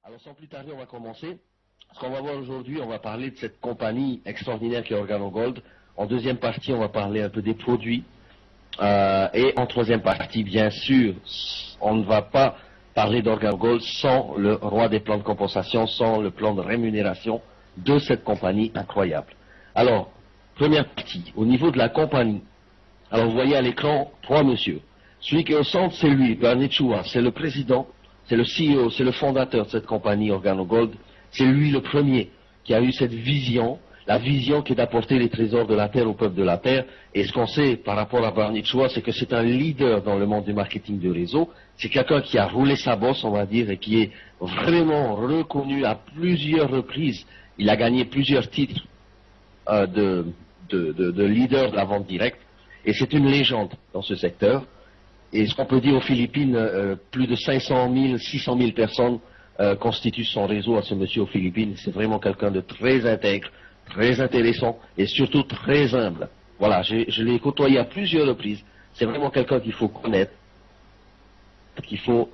Alors sans plus tarder, on va commencer. Ce qu'on va voir aujourd'hui, on va parler de cette compagnie extraordinaire qui est OrganoGold. En deuxième partie, on va parler un peu des produits. Et en troisième partie, bien sûr, on ne va pas parler d'OrganoGold sans le roi des plans de compensation, sans le plan de rémunération de cette compagnie incroyable. Alors, première partie, au niveau de la compagnie. Alors vous voyez à l'écran trois messieurs. Celui qui est au centre, c'est lui, Bernie Chua, c'est le président, c'est le CEO, c'est le fondateur de cette compagnie OrganoGold. C'est lui le premier qui a eu cette vision, la vision qui est d'apporter les trésors de la terre au peuple de la terre. Et ce qu'on sait par rapport à Bernie Chua, c'est que c'est un leader dans le monde du marketing de réseau. C'est quelqu'un qui a roulé sa bosse, on va dire, et qui est vraiment reconnu à plusieurs reprises. Il a gagné plusieurs titres de leader de la vente directe. Et c'est une légende dans ce secteur. Et ce qu'on peut dire aux Philippines, plus de 500 000, 600 000 personnes constituent son réseau à ce monsieur aux Philippines. C'est vraiment quelqu'un de très intègre, très intéressant et surtout très humble. Voilà, je l'ai côtoyé à plusieurs reprises. C'est vraiment quelqu'un qu'il faut connaître, qu'il faut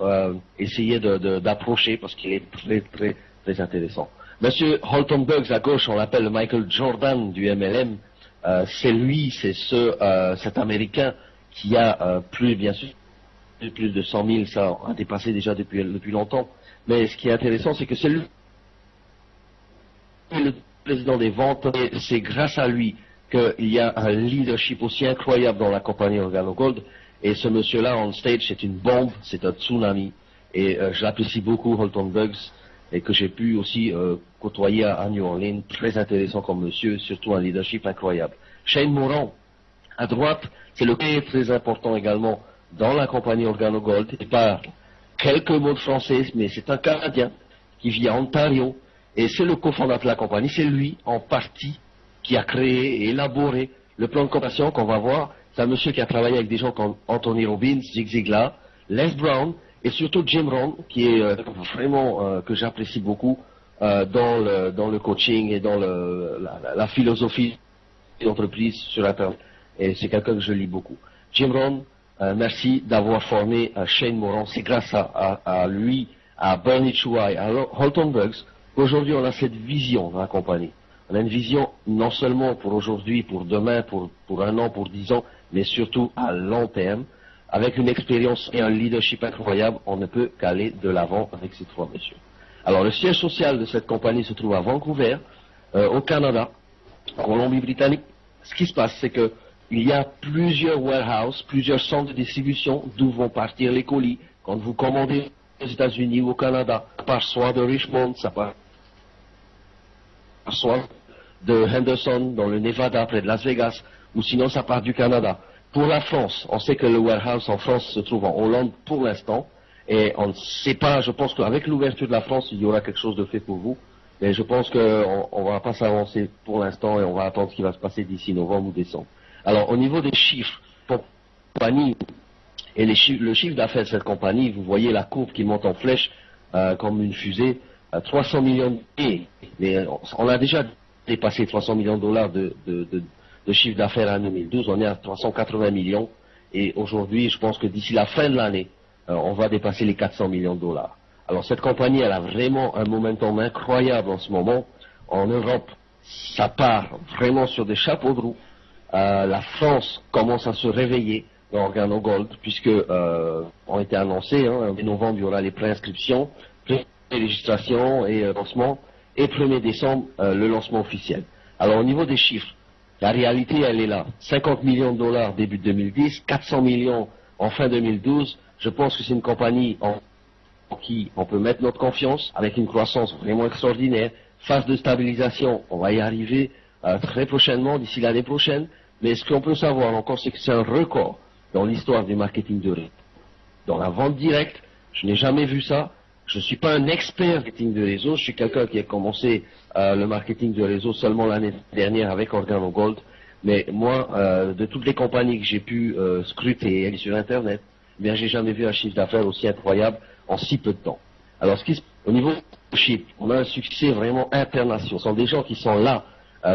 essayer d'approcher parce qu'il est très, très, très intéressant. Monsieur Holton Buggs à gauche, on l'appelle le Michael Jordan du MLM. C'est lui, c'est cet Américain qui a bien sûr, plus de 100 000, ça a dépassé déjà depuis longtemps. Mais ce qui est intéressant, c'est que c'est lui le président des ventes, et c'est grâce à lui qu'il y a un leadership aussi incroyable dans la compagnie OrganoGold. Et ce monsieur-là, on stage, c'est une bombe, c'est un tsunami. Et je l'apprécie beaucoup, Holton Buggs, et que j'ai pu aussi côtoyer à New Orleans. Très intéressant comme monsieur, surtout un leadership incroyable. Shane Moran, à droite, c'est le très important également dans la compagnie OrganoGold. Il parle quelques mots de français, mais c'est un Canadien qui vit à Ontario. Et c'est le cofondateur de la compagnie. C'est lui, en partie, qui a créé et élaboré le plan de compensation qu'on va voir. C'est un monsieur qui a travaillé avec des gens comme Anthony Robbins, Zig Ziglar, Les Brown et surtout Jim Rohn, qui est vraiment que j'apprécie beaucoup dans le coaching et dans la philosophie d'entreprise sur Internet. Et c'est quelqu'un que je lis beaucoup. Jim Rohn, merci d'avoir formé Shane Moran. C'est grâce à lui, à Bernie Chua et à Holton Buggs qu'aujourd'hui on a cette vision dans la compagnie. On a une vision non seulement pour aujourd'hui, pour demain, pour un an, pour 10 ans, mais surtout à long terme. Avec une expérience et un leadership incroyable, on ne peut qu'aller de l'avant avec ces trois messieurs. Alors le siège social de cette compagnie se trouve à Vancouver, au Canada, en Colombie-Britannique. Ce qui se passe, c'est que il y a plusieurs warehouses, plusieurs centres de distribution d'où vont partir les colis. Quand vous commandez aux États-Unis ou au Canada, ça part soit de Richmond, ça part soit de Henderson, dans le Nevada, près de Las Vegas, ou sinon ça part du Canada. Pour la France, on sait que le warehouse en France se trouve en Hollande pour l'instant, et on ne sait pas, je pense qu'avec l'ouverture de la France, il y aura quelque chose de fait pour vous, mais je pense qu'on ne va pas s'avancer pour l'instant et on va attendre ce qui va se passer d'ici novembre ou décembre. Alors, au niveau des chiffres, compagnie et le chiffre d'affaires de cette compagnie, vous voyez la courbe qui monte en flèche comme une fusée, 300 millions mais on a déjà dépassé 300 millions de dollars de chiffre d'affaires en 2012, on est à 380 millions et aujourd'hui, je pense que d'ici la fin de l'année, on va dépasser les 400 millions de dollars. Alors, cette compagnie, elle a vraiment un momentum incroyable en ce moment. En Europe, ça part vraiment sur des chapeaux de roue. La France commence à se réveiller dans OrganoGold, puisque ont été annoncés, en novembre, il y aura les préinscriptions, pré-régistration et lancement, et 1er décembre, le lancement officiel. Alors au niveau des chiffres, la réalité, elle est là. 50 millions de dollars début 2010, 400 millions en fin 2012. Je pense que c'est une compagnie en qui on peut mettre notre confiance, avec une croissance vraiment extraordinaire. Phase de stabilisation, on va y arriver très prochainement, d'ici l'année prochaine. Mais ce qu'on peut savoir encore, c'est que c'est un record dans l'histoire du marketing de réseau. Dans la vente directe, je n'ai jamais vu ça. Je ne suis pas un expert marketing de réseau. Je suis quelqu'un qui a commencé le marketing de réseau seulement l'année dernière avec OrganoGold. Mais moi, de toutes les compagnies que j'ai pu scruter et aller sur Internet, eh bien, j'ai jamais vu un chiffre d'affaires aussi incroyable en si peu de temps. Alors, au niveau du chiffre, on a un succès vraiment international. Ce sont des gens qui sont là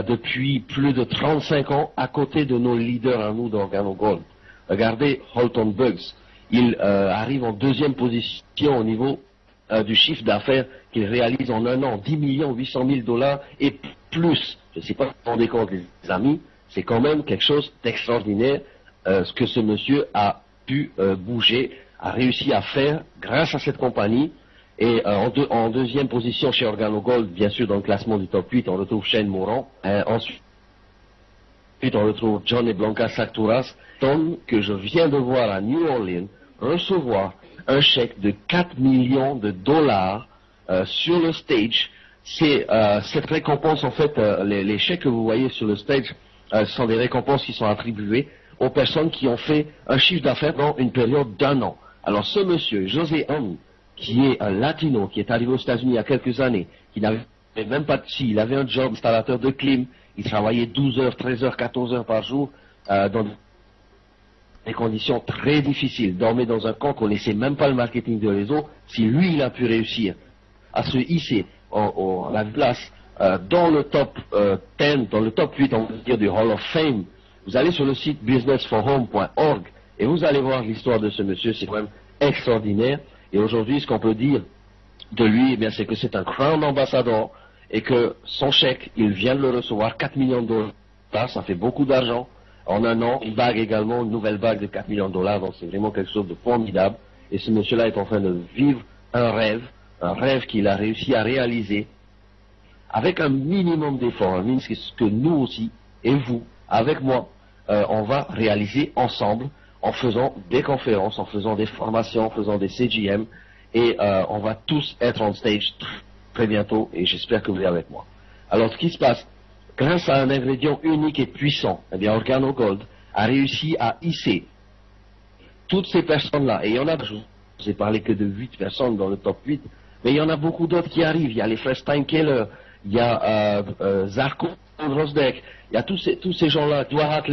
depuis plus de 35 ans à côté de nos leaders à nous d'OrganoGold. Regardez Holton Buggs. Il arrive en deuxième position au niveau du chiffre d'affaires qu'il réalise en un an, 10 millions 800 000 dollars et plus. Je ne sais pas si vous vous rendez compte, les amis, c'est quand même quelque chose d'extraordinaire ce que ce monsieur a pu bouger, a réussi à faire grâce à cette compagnie. Et en deuxième position chez OrganoGold, bien sûr dans le classement du top 8, on retrouve Shane Moran. Ensuite, on retrouve John et Blanca Sacturas, Tom que je viens de voir à New Orleans recevoir un chèque de 4 millions de dollars sur le stage. C'est cette récompense, en fait, les chèques que vous voyez sur le stage sont des récompenses qui sont attribuées aux personnes qui ont fait un chiffre d'affaires dans une période d'1 an. Alors ce monsieur, José Ham, qui est un latino, qui est arrivé aux États-Unis il y a quelques années, qui n'avait même pas de si, il avait un job installateur de clim, il travaillait 12 heures, 13 heures, 14 heures par jour dans des conditions très difficiles, dormait dans un camp, connaissait même pas le marketing de réseau. Si lui, il a pu réussir à se hisser à la place dans le top 10, dans le top 8, on va dire, du Hall of Fame, vous allez sur le site businessforhome.org et vous allez voir l'histoire de ce monsieur, c'est quand même extraordinaire. Et aujourd'hui, ce qu'on peut dire de lui, eh bien, c'est que c'est un Crown Ambassador et que son chèque, il vient de le recevoir, 4 millions de dollars, ça fait beaucoup d'argent. En un an, une bague également, une nouvelle bague de 4 millions de dollars, donc c'est vraiment quelque chose de formidable. Et ce monsieur-là est en train de vivre un rêve qu'il a réussi à réaliser avec un minimum d'efforts, un minimum, c'est ce que nous aussi, et vous, avec moi, on va réaliser ensemble en faisant des conférences, en faisant des formations, en faisant des CGM, et on va tous être on stage très bientôt, et j'espère que vous êtes avec moi. Alors, ce qui se passe, grâce à un ingrédient unique et puissant, eh bien, OrganoGold a réussi à hisser toutes ces personnes-là, et il y en a, je vous ai parlé que de 8 personnes dans le top 8, mais il y en a beaucoup d'autres qui arrivent. Il y a les frères Steinkeller, il y a Zarko Rosdek, il y a tous ces gens-là, Dwarat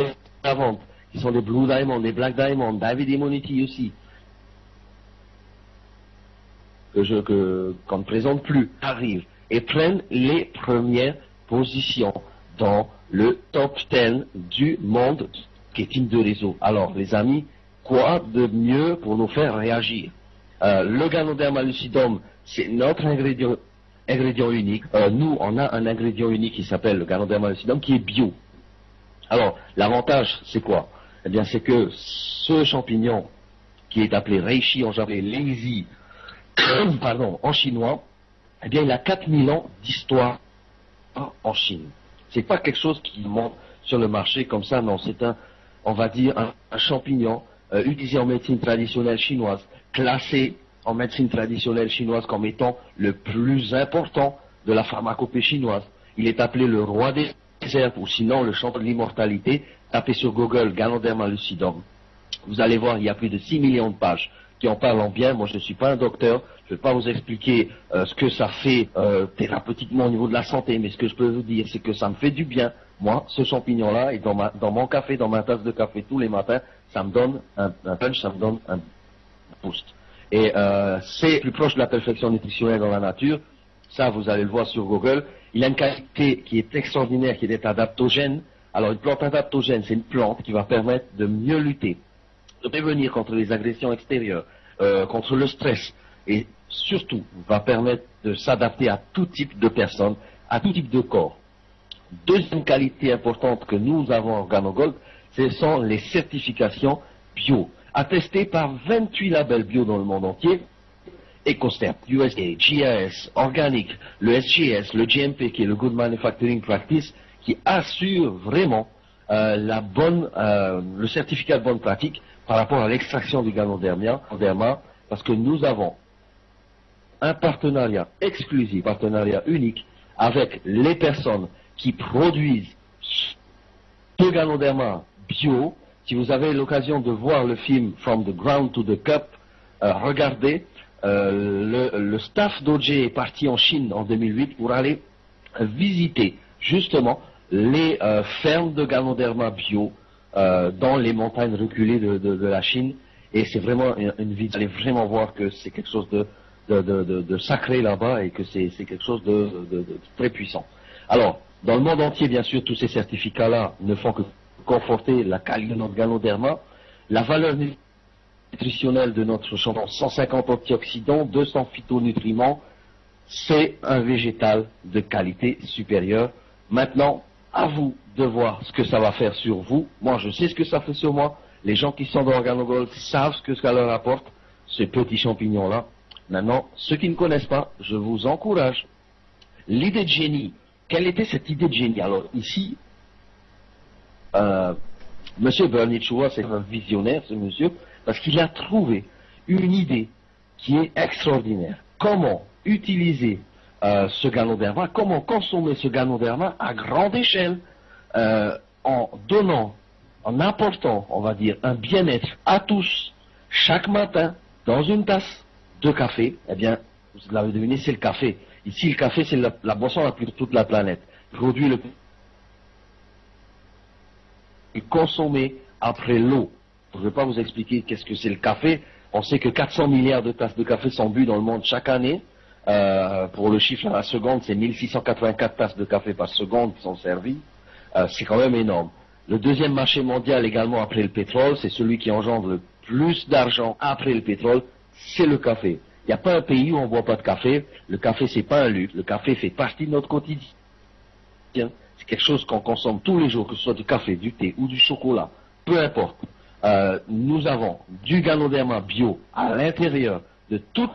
Lavant, qui sont des Blue Diamond, des Black Diamond, David Immunity aussi, qu'on ne présente plus, arrivent et prennent les premières positions dans le top 10 du monde marketing de réseau. Alors, les amis, quoi de mieux pour nous faire réagir? Le Ganoderma lucidum, c'est notre ingrédient unique. Nous, on a un ingrédient unique qui s'appelle le Ganoderma lucidum, qui est bio. Alors, l'avantage, c'est quoi? Eh bien, c'est que ce champignon, qui est appelé reishi en japonais, lazy, pardon, en chinois, eh bien, il a 4000 ans d'histoire en Chine. C'est pas quelque chose qui monte sur le marché comme ça, non, c'est on va dire, un champignon utilisé en médecine traditionnelle chinoise, classé en médecine traditionnelle chinoise comme étant le plus important de la pharmacopée chinoise. Il est appelé le roi des herbes, ou sinon le champion de l'immortalité. Tapez sur Google Ganoderma lucidum. Vous allez voir, il y a plus de 6 millions de pages qui en parlent en bien. Moi, je ne suis pas un docteur, je ne vais pas vous expliquer ce que ça fait thérapeutiquement au niveau de la santé, mais ce que je peux vous dire, c'est que ça me fait du bien. Moi, ce champignon-là, et dans mon café, dans ma tasse de café tous les matins, ça me donne un punch, ça me donne un boost. Et c'est plus proche de la perfection nutritionnelle dans la nature. Ça, vous allez le voir sur Google. Il a une qualité qui est extraordinaire, qui est adaptogène. Alors, une plante adaptogène, c'est une plante qui va permettre de mieux lutter, de prévenir contre les agressions extérieures, contre le stress, et surtout, va permettre de s'adapter à tout type de personnes, à tout type de corps. Deuxième qualité importante que nous avons en OrganoGold, ce sont les certifications bio, attestées par 28 labels bio dans le monde entier. EcoStep, USDA, GIS, Organic, le SGS, le GMP qui est le Good Manufacturing Practice, qui assure vraiment le certificat de bonne pratique par rapport à l'extraction du Ganoderma, parce que nous avons un partenariat exclusif, partenariat unique avec les personnes qui produisent ce Ganoderma bio. Si vous avez l'occasion de voir le film From the Ground to the Cup, regardez. Le staff d'OJ est parti en Chine en 2008 pour aller visiter justement les fermes de Ganoderma bio dans les montagnes reculées de la Chine, et c'est vraiment une vie. Vous allez vraiment voir que c'est quelque chose de sacré là-bas et que c'est quelque chose de très puissant. Alors, dans le monde entier, bien sûr, tous ces certificats-là ne font que conforter la qualité de notre Ganoderma. La valeur nutritionnel de notre champion, 150 antioxydants, 200 phytonutriments, c'est un végétal de qualité supérieure. Maintenant, à vous de voir ce que ça va faire sur vous. Moi, je sais ce que ça fait sur moi. Les gens qui sont dans OrganoGold savent ce que ça leur apporte, ces petits champignons-là. Maintenant, ceux qui ne connaissent pas, je vous encourage. L'idée de génie, quelle était cette idée de génie? Alors ici, Monsieur Bernichoua, c'est un visionnaire, ce monsieur, parce qu'il a trouvé une idée qui est extraordinaire. Comment utiliser ce ganoderma, comment consommer ce ganoderma à grande échelle, en donnant, en apportant, on va dire, un bien-être à tous, chaque matin, dans une tasse de café. Eh bien, vous l'avez deviné, c'est le café. Ici, le café, c'est la boisson la plus de toute la planète. Produit le consommé après l'eau. Je ne vais pas vous expliquer qu'est-ce que c'est le café. On sait que 400 milliards de tasses de café sont bues dans le monde chaque année. Pour le chiffre à la seconde, c'est 1684 tasses de café par seconde qui sont servies. C'est quand même énorme. Le deuxième marché mondial également après le pétrole, c'est celui qui engendre le plus d'argent après le pétrole, c'est le café. Il n'y a pas un pays où on ne boit pas de café. Le café, c'est pas un luxe. Le café fait partie de notre quotidien. C'est quelque chose qu'on consomme tous les jours, que ce soit du café, du thé ou du chocolat. Peu importe. Nous avons du ganoderma bio à l'intérieur de toutes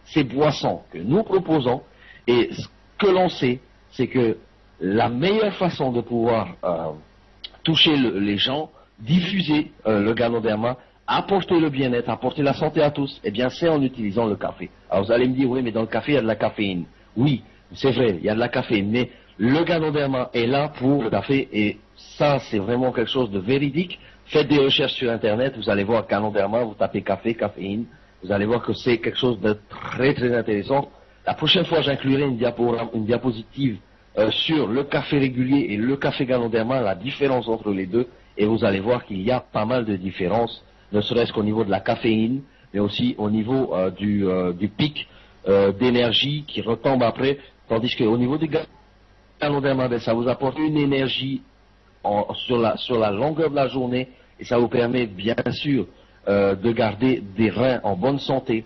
ces boissons que nous proposons. Et ce que l'on sait, c'est que la meilleure façon de pouvoir toucher les gens, diffuser le ganoderma, apporter le bien-être, apporter la santé à tous, eh bien c'est en utilisant le café. Alors vous allez me dire, oui, mais dans le café, il y a de la caféine. Oui, c'est vrai, il y a de la caféine, mais le ganoderma est là pour le café, et ça, c'est vraiment quelque chose de véridique. Faites des recherches sur Internet, vous allez voir ganoderma, vous tapez café, caféine, vous allez voir que c'est quelque chose de très très intéressant. La prochaine fois, j'inclurai une diapositive sur le café régulier et le café ganoderma, la différence entre les deux, et vous allez voir qu'il y a pas mal de différences, ne serait-ce qu'au niveau de la caféine, mais aussi au niveau du pic d'énergie qui retombe après, tandis qu'au niveau du ganoderma, ben, ça vous apporte une énergie sur la longueur de la journée, et ça vous permet bien sûr de garder des reins en bonne santé,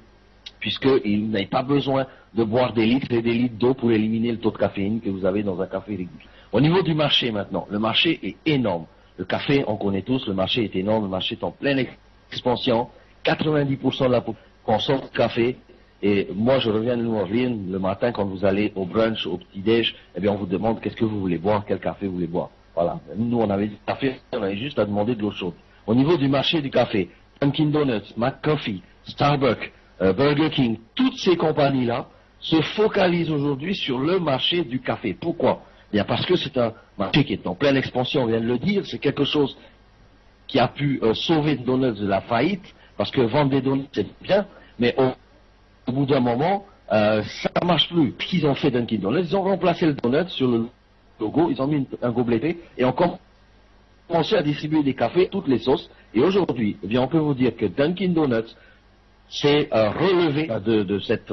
puisqu'il n'avez pas besoin de boire des litres et des litres d'eau pour éliminer le taux de caféine que vous avez dans un café régulier. Au niveau du marché maintenant, le marché est énorme. Le café, on connaît tous, le marché est énorme, le marché est en pleine expansion. 90% de la population consomme du café. Et moi, je reviens de New Orleans, le matin, quand vous allez au brunch, au petit-déj, eh bien, on vous demande qu'est-ce que vous voulez boire, quel café vous voulez boire. Voilà. Nous, on avait du café, on avait juste à demander de l'eau chaude. Au niveau du marché du café, Dunkin' Donuts, McCoffee, Starbucks, Burger King, toutes ces compagnies-là se focalisent aujourd'hui sur le marché du café. Pourquoi? Bien parce que c'est un marché qui est en pleine expansion, on vient de le dire, c'est quelque chose qui a pu sauver Donuts de la faillite, parce que vendre des donuts c'est bien, mais au bout d'un moment, ça ne marche plus. Ce qu'ils ont fait Dunkin' Donuts, ils ont remplacé le donut sur le logo, ils ont mis un gobelet et on commencé à distribuer des cafés, toutes les sauces, et aujourd'hui, eh bien, on peut vous dire que Dunkin' Donuts s'est relevé de cette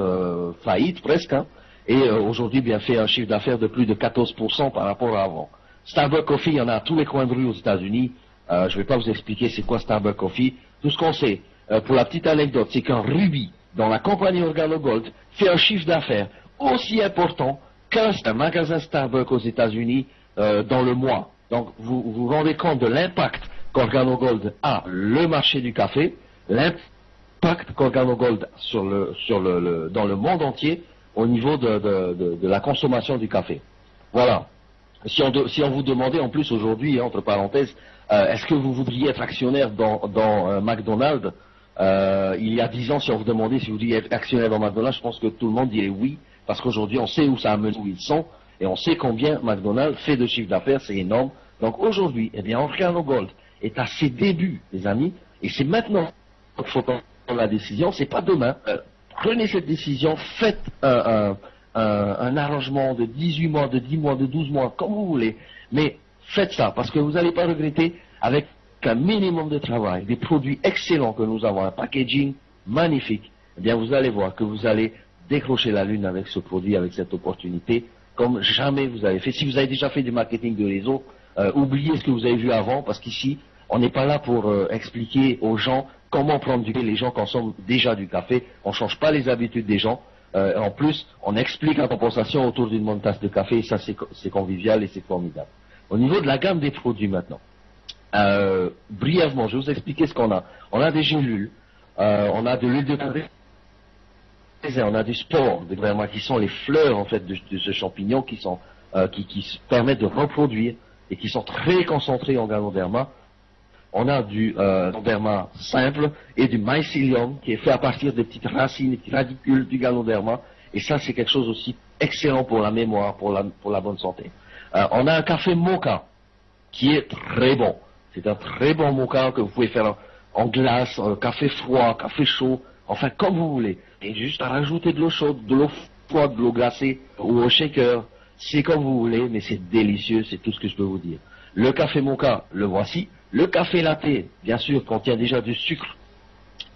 faillite presque, hein, et aujourd'hui bien fait un chiffre d'affaires de plus de 14% par rapport à avant. Starbucks Coffee, il y en a à tous les coins de rue aux États-Unis. Je ne vais pas vous expliquer c'est quoi Starbucks Coffee. Tout ce qu'on sait, pour la petite anecdote, c'est qu'un rubis dans la compagnie OrganoGold fait un chiffre d'affaires aussi important qu'un magasin Starbucks aux États-Unis dans le mois. Donc vous vous rendez compte de l'impact qu'OrganoGold a le marché du café, l'impact qu'OrganoGold dans le monde entier au niveau de la consommation du café. Voilà. Si on vous demandait en plus aujourd'hui, entre parenthèses, est-ce que vous voudriez être actionnaire dans McDonald's, il y a 10 ans, si on vous demandait si vous vouliez être actionnaire dans McDonald's, je pense que tout le monde dirait oui, parce qu'aujourd'hui on sait où ça amène, où ils sont, et on sait combien McDonald's fait de chiffre d'affaires, c'est énorme. Donc aujourd'hui, eh bien, OrganoGold est à ses débuts, les amis, et c'est maintenant qu'il faut prendre la décision, c'est pas demain. Prenez cette décision, faites un arrangement de 18 mois, de 10 mois, de 12 mois, comme vous voulez, mais faites ça, parce que vous n'allez pas regretter, avec un minimum de travail, des produits excellents que nous avons, un packaging magnifique, eh bien vous allez voir que vous allez décrocher la lune avec ce produit, avec cette opportunité, comme jamais vous avez fait. Si vous avez déjà fait du marketing de réseau, oubliez ce que vous avez vu avant, parce qu'ici, On n'est pas là pour expliquer aux gens comment prendre du café. Les gens consomment déjà du café. On ne change pas les habitudes des gens. En plus, on explique la compensation autour d'une bonne tasse de café. Et ça, c'est convivial et c'est formidable. Au niveau de la gamme des produits maintenant, brièvement, je vais vous expliquer ce qu'on a. On a des gélules, on a de l'huile de café, on a du sport, qui sont les fleurs en fait de ce champignon qui se permettent de reproduire et qui sont très concentrés en ganoderma. On a du ganoderma simple et du mycélium qui est fait à partir des petites racines, des petits radicules du ganoderma. Et ça, c'est quelque chose aussi excellent pour la mémoire, pour la bonne santé. On a un café moka qui est très bon. C'est un très bon moka que vous pouvez faire en glace, café froid, café chaud, enfin comme vous voulez. Et juste à rajouter de l'eau chaude, de l'eau froide, de l'eau glacée ou au shaker. C'est comme vous voulez, mais c'est délicieux, c'est tout ce que je peux vous dire. Le café moka, le voici. Le café latte, bien sûr, contient déjà du sucre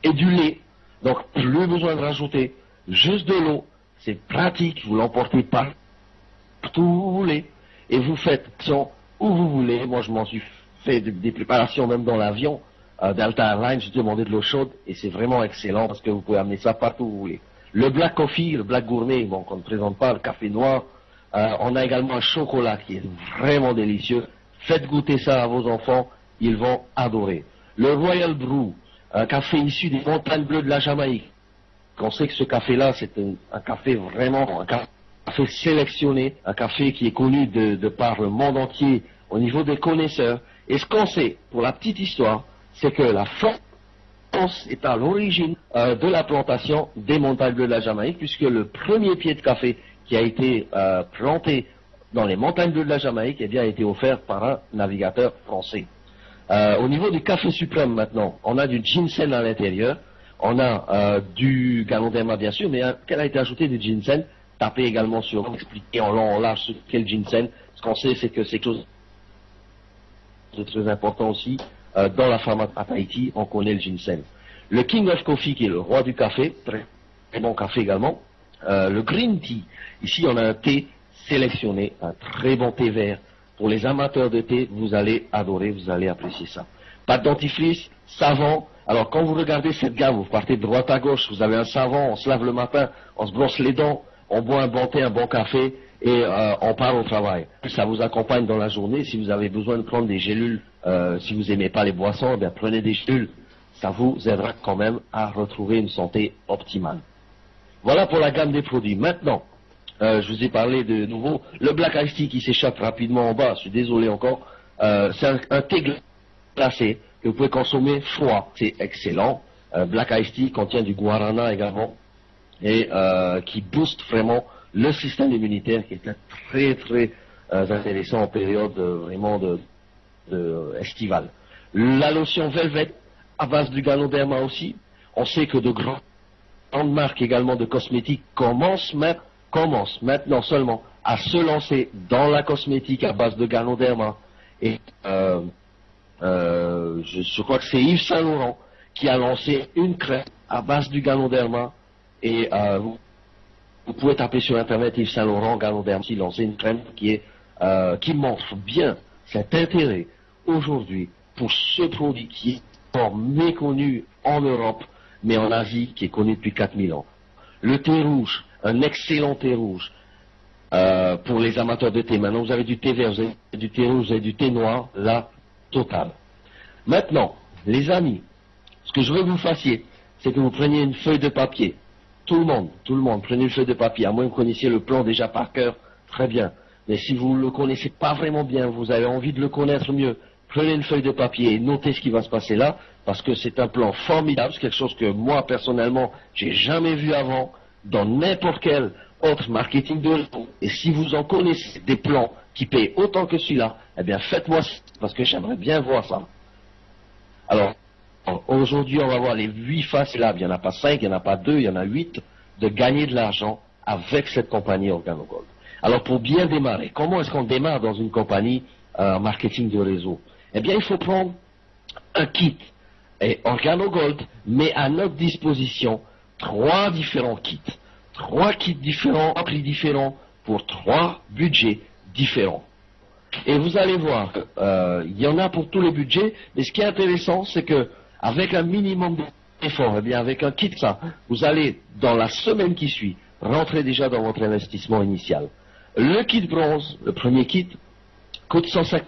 et du lait. Donc, plus besoin de rajouter, juste de l'eau. C'est pratique, vous l'emportez partout où vous voulez. Et vous faites ça où vous voulez. Moi, je m'en suis fait des préparations même dans l'avion Delta Airlines. J'ai demandé de l'eau chaude et c'est vraiment excellent parce que vous pouvez amener ça partout où vous voulez. Le black coffee, le black gourmet, bon, qu'on ne présente pas, le café noir. On a également un chocolat qui est vraiment délicieux. Faites goûter ça à vos enfants, ils vont adorer. Le Royal Brew, un café issu des montagnes bleues de la Jamaïque. On sait que ce café-là, c'est un café vraiment, un café sélectionné, un café qui est connu de par le monde entier au niveau des connaisseurs. Et ce qu'on sait, pour la petite histoire, c'est que la France est à l'origine de la plantation des montagnes bleues de la Jamaïque, puisque le premier pied de café qui a été planté dans les montagnes bleues de la Jamaïque, eh bien, a été offert par un navigateur français. Au niveau du café suprême maintenant, on a du ginseng à l'intérieur, on a du ganoderma bien sûr, mais qu'elle a été ajouté du ginseng, tapez également sur, expliquer en long en large ce qu'est le ginseng. Ce qu'on sait, c'est que c'est quelque chose de très important aussi. Dans la pharmacie à Tahiti, on connaît le ginseng. Le King of Coffee, qui est le roi du café, très bon café également. Le green tea, ici on a un thé sélectionné, un très bon thé vert. Pour les amateurs de thé, vous allez adorer, vous allez apprécier ça. Pâte dentifrice, savon. Alors quand vous regardez cette gamme, vous partez de droite à gauche, vous avez un savon, on se lave le matin, on se brosse les dents, on boit un bon thé, un bon café et on part au travail. Ça vous accompagne dans la journée. Si vous avez besoin de prendre des gélules, si vous n'aimez pas les boissons, eh bien prenez des gélules. Ça vous aidera quand même à retrouver une santé optimale. Voilà pour la gamme des produits. Maintenant, je vous ai parlé de nouveau, le Black Iced Tea qui s'échappe rapidement en bas, je suis désolé encore, c'est un thé glacé que vous pouvez consommer froid, c'est excellent. Black Iced Tea contient du guarana également et qui booste vraiment le système immunitaire qui est très très intéressant en période vraiment de estivale. La lotion Velvet à base du ganoderma aussi, on sait que de grandes marques également de cosmétiques commencent maintenant seulement à se lancer dans la cosmétique à base de ganoderma. Et je crois que c'est Yves Saint Laurent qui a lancé une crème à base du ganoderma. Et vous pouvez taper sur internet Yves Saint Laurent ganoderma, qui lance une crème qui montre bien cet intérêt aujourd'hui pour ce produit qui est fort méconnu en Europe, mais en Asie, qui est connu depuis 4000 ans. Le thé rouge, un excellent thé rouge pour les amateurs de thé. Maintenant, vous avez du thé vert, vous avez du thé rouge, vous avez du thé noir, la totale. Maintenant, les amis, ce que je veux que vous fassiez, c'est que vous preniez une feuille de papier. Tout le monde, prenez une feuille de papier, à moins que vous connaissiez le plan déjà par cœur, très bien. Mais si vous ne le connaissez pas vraiment bien, vous avez envie de le connaître mieux, prenez une feuille de papier et notez ce qui va se passer là, parce que c'est un plan formidable, c'est quelque chose que moi, personnellement, j'ai jamais vu avant, dans n'importe quel autre marketing de réseau. Et si vous en connaissez des plans qui payent autant que celui-là, eh bien faites-moi ça, parce que j'aimerais bien voir ça. Alors, aujourd'hui, on va voir les 8 faces là, il n'y en a pas 5, il n'y en a pas 2, il y en a 8, de gagner de l'argent avec cette compagnie OrganoGold. Alors, pour bien démarrer, comment est-ce qu'on démarre dans une compagnie marketing de réseau? Eh bien, il faut prendre un kit. Et OrganoGold met à notre disposition 3 différents kits. 3 kits différents, à prix différents, pour 3 budgets différents. Et vous allez voir, il y en a pour tous les budgets, mais ce qui est intéressant, c'est que avec un minimum d'effort, eh bien avec un kit ça, vous allez, dans la semaine qui suit, rentrer déjà dans votre investissement initial. Le kit bronze, le premier kit, coûte $150.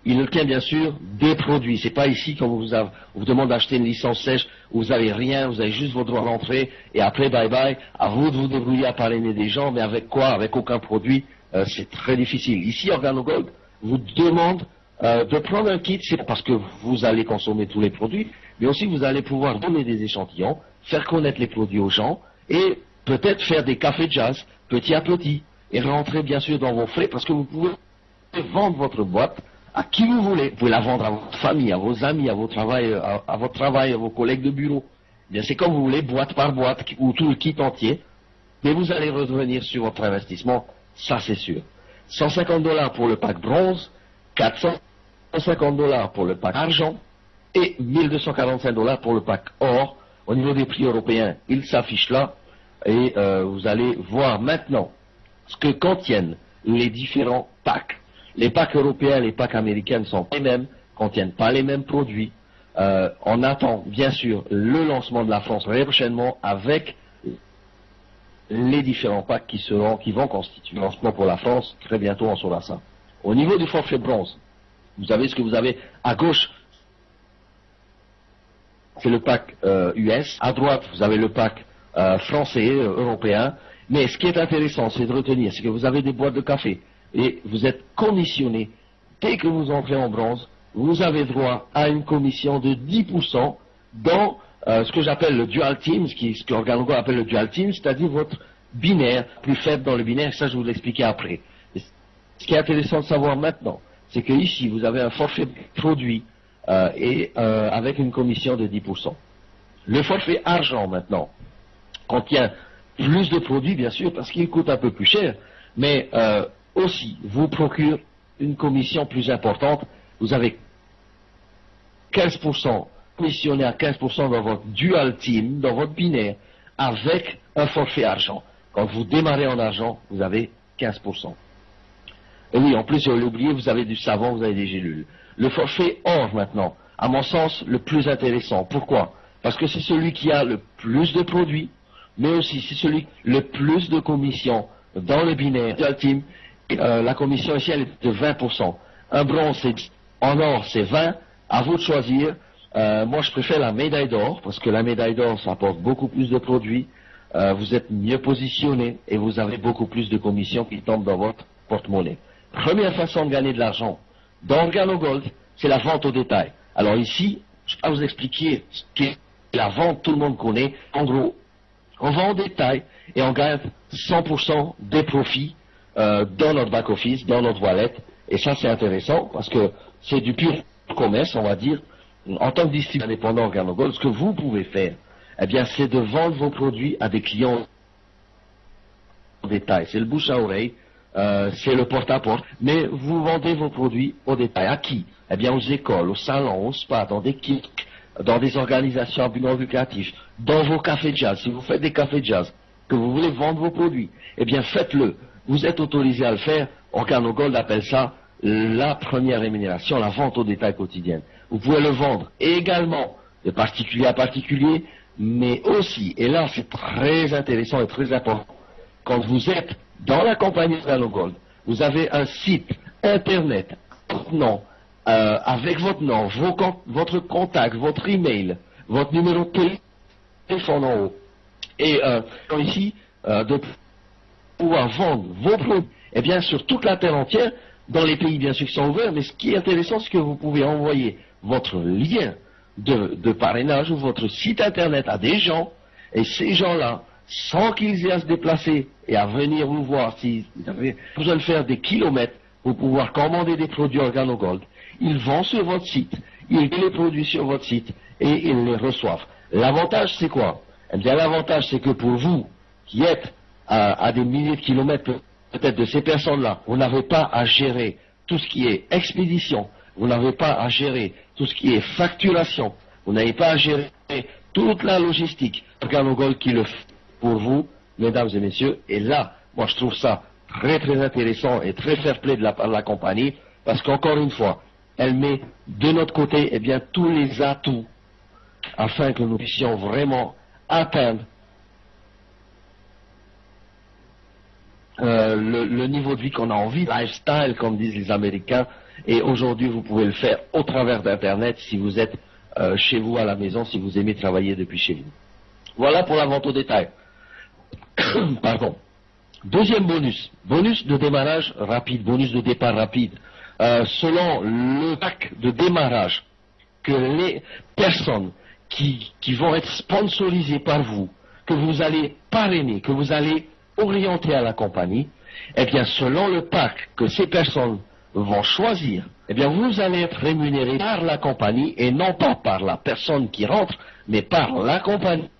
Il tient bien sûr des produits. C'est pas ici qu'on vous demande d'acheter une licence sèche où vous avez rien, vous avez juste vos droits d'entrée et après bye bye. À vous de vous débrouiller à parrainer des gens, mais avec quoi? Avec aucun produit. C'est très difficile. Ici, OrganoGold vous demande de prendre un kit, c'est parce que vous allez consommer tous les produits, mais aussi vous allez pouvoir donner des échantillons, faire connaître les produits aux gens et peut-être faire des cafés jazz petit à petit et rentrer bien sûr dans vos frais parce que vous pouvez vendre votre boîte à qui vous voulez. Vous pouvez la vendre à votre famille, à vos amis, à votre travail, à vos collègues de bureau. Eh bien, c'est comme vous voulez, boîte par boîte ou tout le kit entier, mais vous allez revenir sur votre investissement. Ça, c'est sûr. $150 pour le pack bronze, $450 pour le pack argent et $1245 pour le pack or. Au niveau des prix européens, il s'affiche là et vous allez voir maintenant ce que contiennent les différents packs. Les packs européens, les packs américains ne sont pas les mêmes, contiennent pas les mêmes produits. On attend bien sûr le lancement de la France très prochainement avec les différents packs qui vont constituer le lancement pour la France. Très bientôt, on saura ça. Au niveau du forfait bronze, vous avez ce que vous avez à gauche, c'est le pack US. À droite, vous avez le pack français, européen. Mais ce qui est intéressant, c'est de retenir, c'est que vous avez des boîtes de café et vous êtes conditionné. Dès que vous entrez en bronze, vous avez droit à une commission de 10% dans ce que j'appelle le dual team, ce que OrganoGold appelle le dual team, c'est-à-dire votre binaire, plus faible dans le binaire, ça je vais vous l'expliquer après. Et ce qui est intéressant de savoir maintenant, c'est que ici vous avez un forfait produit avec une commission de 10%. Le forfait argent maintenant contient plus de produits bien sûr parce qu'il coûte un peu plus cher, mais aussi vous procure une commission plus importante. Vous avez 15%, commissionné à 15% dans votre dual team, dans votre binaire, avec un forfait argent. Quand vous démarrez en argent, vous avez 15%. Et oui, en plus, je l'ai oublié, vous avez du savon, vous avez des gélules. Le forfait or maintenant, à mon sens, le plus intéressant. Pourquoi? Parce que c'est celui qui a le plus de produits, mais aussi c'est celui le plus de commissions dans le binaire dual team. La commission ici, elle est de 20%. Un bronze, en or, c'est 20. À vous de choisir. Moi, je préfère la médaille d'or, parce que la médaille d'or, ça apporte beaucoup plus de produits. Vous êtes mieux positionné et vous avez beaucoup plus de commissions qui tombent dans votre porte-monnaie. Première façon de gagner de l'argent dans OrganoGold, c'est la vente au détail. Alors ici, je vais vous expliquer ce qu'est la vente, tout le monde connaît. En gros, on vend au détail et on gagne 100% des profits dans notre back-office, dans notre wallet. Et ça, c'est intéressant parce que c'est du pur commerce, on va dire. En tant que distributeur indépendant OrganoGold, ce que vous pouvez faire, eh bien, c'est de vendre vos produits à des clients au détail. C'est le bouche à oreille, c'est le porte-à-porte, mais vous vendez vos produits au détail. À qui? Eh bien, aux écoles, aux salons, aux spas, dans des kits, dans des organisations à but non lucratif, dans vos cafés jazz. Si vous faites des cafés jazz, que vous voulez vendre vos produits, eh bien, faites-le. Vous êtes autorisé à le faire. OrganoGold appelle ça la première rémunération, la vente au détail quotidienne. Vous pouvez le vendre également de particulier à particulier, mais aussi, et là c'est très intéressant et très important, quand vous êtes dans la compagnie OrganoGold, vous avez un site internet, votre nom, avec votre nom, votre contact, votre email, votre numéro de téléphone en haut, et ici, de pouvoir vendre vos produits, et bien sur toute la terre entière, dans les pays bien sûr qui sont ouverts, mais ce qui est intéressant, c'est que vous pouvez envoyer votre lien de parrainage ou votre site internet à des gens, et ces gens-là, sans qu'ils aient à se déplacer et à venir vous voir, s'ils avaient besoin de faire des kilomètres pour pouvoir commander des produits OrganoGold, ils vont sur votre site, ils mettent les produits sur votre site et ils les reçoivent. L'avantage, c'est quoi? Eh bien, l'avantage, c'est que pour vous, qui êtes à des milliers de kilomètres peut-être de ces personnes-là, vous n'avez pas à gérer tout ce qui est expédition, vous n'avez pas à gérer tout ce qui est facturation, vous n'avez pas à gérer toute la logistique. OrganoGold qui le fait pour vous, mesdames et messieurs, et là, moi je trouve ça très très intéressant et très fair-play de la part de la compagnie, parce qu'encore une fois, elle met de notre côté eh bien, tous les atouts afin que nous puissions vraiment atteindre le niveau de vie qu'on a envie, lifestyle comme disent les Américains, et aujourd'hui vous pouvez le faire au travers d'Internet si vous êtes chez vous à la maison, si vous aimez travailler depuis chez vous. Voilà pour la vente au détail. Pardon. Deuxième bonus, bonus de démarrage rapide, bonus de départ rapide. Selon le pack de démarrage que les personnes qui vont être sponsorisées par vous, que vous allez parrainer, que vous allez orienter à la compagnie, eh bien selon le pack que ces personnes vont choisir, eh bien vous allez être rémunéré par la compagnie et non pas par la personne qui rentre, mais par la compagnie.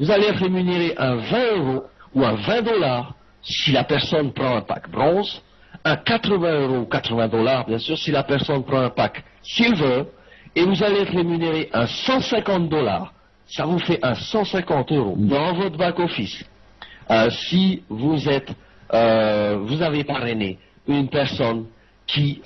Vous allez être rémunéré à 20 € ou à 20 $ si la personne prend un pack bronze, à 80 € ou 80 $ bien sûr si la personne prend un pack silver, et vous allez être rémunéré à 150 $. Ça vous fait un 150 € dans votre back-office. Si vous êtes, vous avez parrainé une personne qui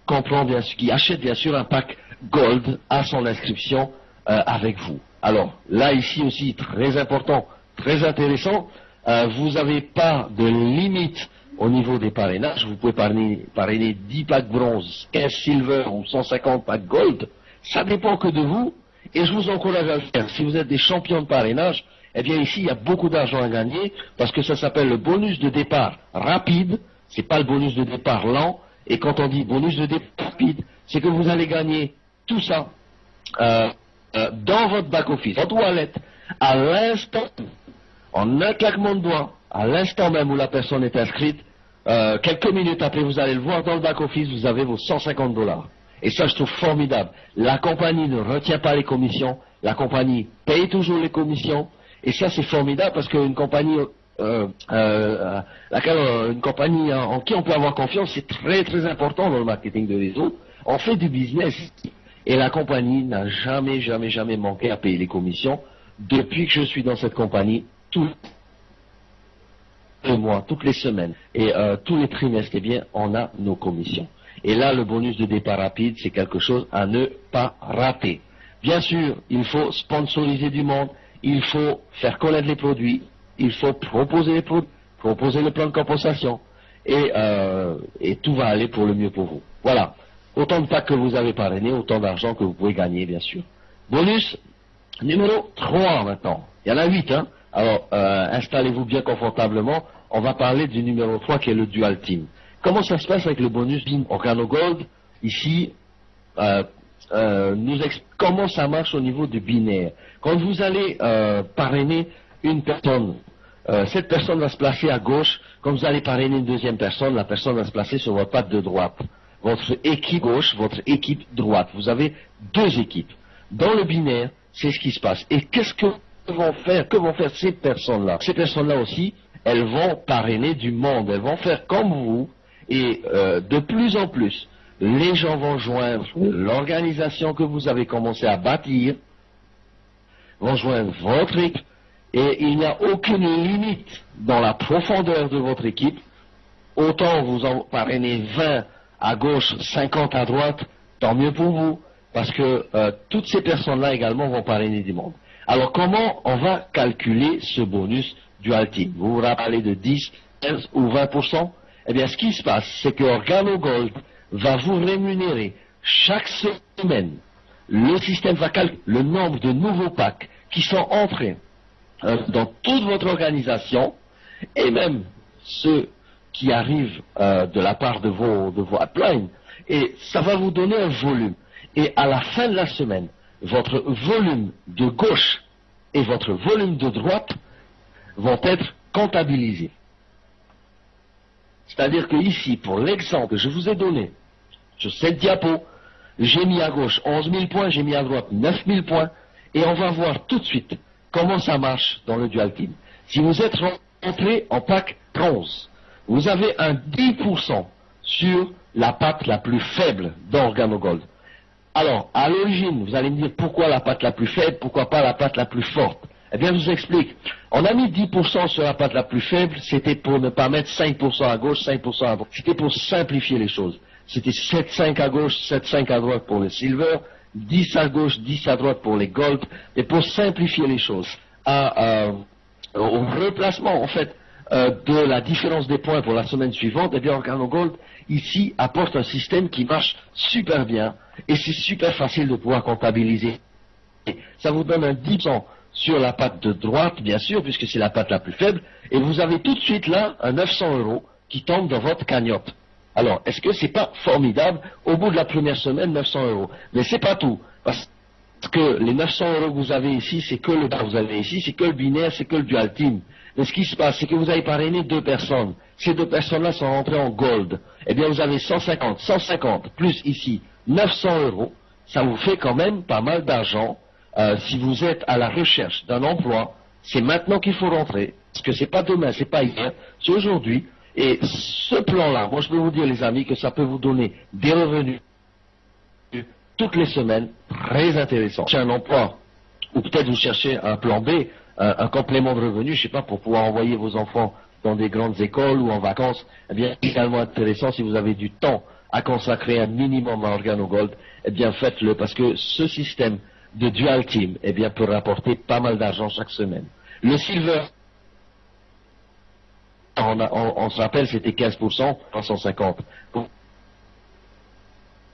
comprend bien sûr, qui achète bien sûr un pack gold à son inscription avec vous. Alors là ici aussi très important, très intéressant, vous n'avez pas de limite au niveau des parrainages. Vous pouvez parrainer 10 packs bronze, 15 silver ou 150 packs gold. Ça dépend que de vous et je vous encourage à le faire. Si vous êtes des champions de parrainage, eh bien ici il y a beaucoup d'argent à gagner parce que ça s'appelle le bonus de départ rapide. C'est pas le bonus de départ lent. Et quand on dit bonus de départ rapide, c'est que vous allez gagner tout ça dans votre back-office, votre wallet, à l'instant, en un claquement de doigts, à l'instant même où la personne est inscrite, quelques minutes après, vous allez le voir dans le back-office, vous avez vos 150 $. Et ça, je trouve formidable. La compagnie ne retient pas les commissions, la compagnie paye toujours les commissions, et ça, c'est formidable parce qu'une compagnie, une compagnie en qui on peut avoir confiance, c'est très très important dans le marketing de réseau. On fait du business. Et la compagnie n'a jamais manqué à payer les commissions. Depuis que je suis dans cette compagnie, tous les mois, toutes les semaines et tous les trimestres, eh bien, on a nos commissions. Et là, le bonus de départ rapide, c'est quelque chose à ne pas rater. Bien sûr, il faut sponsoriser du monde, il faut faire connaître les produits, il faut proposer les produits, proposer le plan de compensation, et tout va aller pour le mieux pour vous. Voilà. Autant de packs que vous avez parrainé, autant d'argent que vous pouvez gagner, bien sûr. Bonus numéro 3 maintenant. Il y en a 8, hein. Alors, installez-vous bien confortablement. On va parler du numéro 3 qui est le Dual Team. Comment ça se passe avec le bonus OrganoGold? Ici, comment ça marche au niveau du binaire. Quand vous allez parrainer une personne, cette personne va se placer à gauche. Quand vous allez parrainer une deuxième personne, la personne va se placer sur votre patte de droite. Votre équipe gauche, votre équipe droite. Vous avez deux équipes. Dans le binaire, c'est ce qui se passe. Et qu'est-ce que vont faire ces personnes-là? Ces personnes-là aussi, elles vont parrainer du monde. Elles vont faire comme vous. Et de plus en plus, les gens vont joindre l'organisation que vous avez commencé à bâtir, vont joindre votre équipe, et il n'y a aucune limite dans la profondeur de votre équipe. Autant vous en parrainez 20 à gauche, 50 à droite, tant mieux pour vous, parce que toutes ces personnes-là également vont parrainer du monde. Alors comment on va calculer ce bonus Dual Team? Vous vous rappelez de 10, 15 ou 20%? Eh bien, ce qui se passe, c'est que OrganoGold va vous rémunérer chaque semaine. Le système va calculer le nombre de nouveaux packs qui sont entrés dans toute votre organisation, et même ceux qui arrivent de la part de vos uplines, et ça va vous donner un volume. Et à la fin de la semaine, votre volume de gauche et votre volume de droite vont être comptabilisés. C'est-à-dire que ici, pour l'exemple que je vous ai donné, sur cette diapo, j'ai mis à gauche 11 000 points, j'ai mis à droite 9 000 points, et on va voir tout de suite comment ça marche dans le Dual Team. Si vous êtes rentré en pack bronze, vous avez un 10% sur la patte la plus faible d'OrganoGold. Alors, à l'origine, vous allez me dire pourquoi la patte la plus faible, pourquoi pas la patte la plus forte? Eh bien, je vous explique. On a mis 10% sur la patte la plus faible, c'était pour ne pas mettre 5% à gauche, 5% à droite. C'était pour simplifier les choses. C'était 7-5 à gauche, 7-5 à droite pour les silver, 10 à gauche, 10 à droite pour les gold, et pour simplifier les choses. Au replacement, en fait, de la différence des points pour la semaine suivante, eh bien, OrganoGold, ici, apporte un système qui marche super bien, et c'est super facile de pouvoir comptabiliser. Ça vous donne un 10% sur la patte de droite, bien sûr, puisque c'est la patte la plus faible, et vous avez tout de suite là un 900 € qui tombe dans votre cagnotte. Alors, est-ce que c'est pas formidable? Au bout de la première semaine, 900 €. Mais c'est pas tout. Parce que les 900 € que vous avez ici, c'est que le vous avez ici, c'est que le binaire, c'est que le dual team. Mais ce qui se passe, c'est que vous avez parrainé 2 personnes. Ces 2 personnes-là sont rentrées en gold. Eh bien, vous avez 150, plus ici 900 €. Ça vous fait quand même pas mal d'argent. Si vous êtes à la recherche d'un emploi, c'est maintenant qu'il faut rentrer. Parce que c'est pas demain, c'est pas hier, c'est aujourd'hui. Et ce plan-là, moi je peux vous dire les amis que ça peut vous donner des revenus toutes les semaines, très intéressant. C'est un emploi, ou peut-être vous cherchez un plan B, un complément de revenus, je sais pas, pour pouvoir envoyer vos enfants dans des grandes écoles ou en vacances, eh bien, c'est également intéressant si vous avez du temps à consacrer un minimum à OrganoGold, eh bien faites-le, parce que ce système de dual team, eh bien, peut rapporter pas mal d'argent chaque semaine. Le silver, on se rappelle, c'était 15%, 350. Pour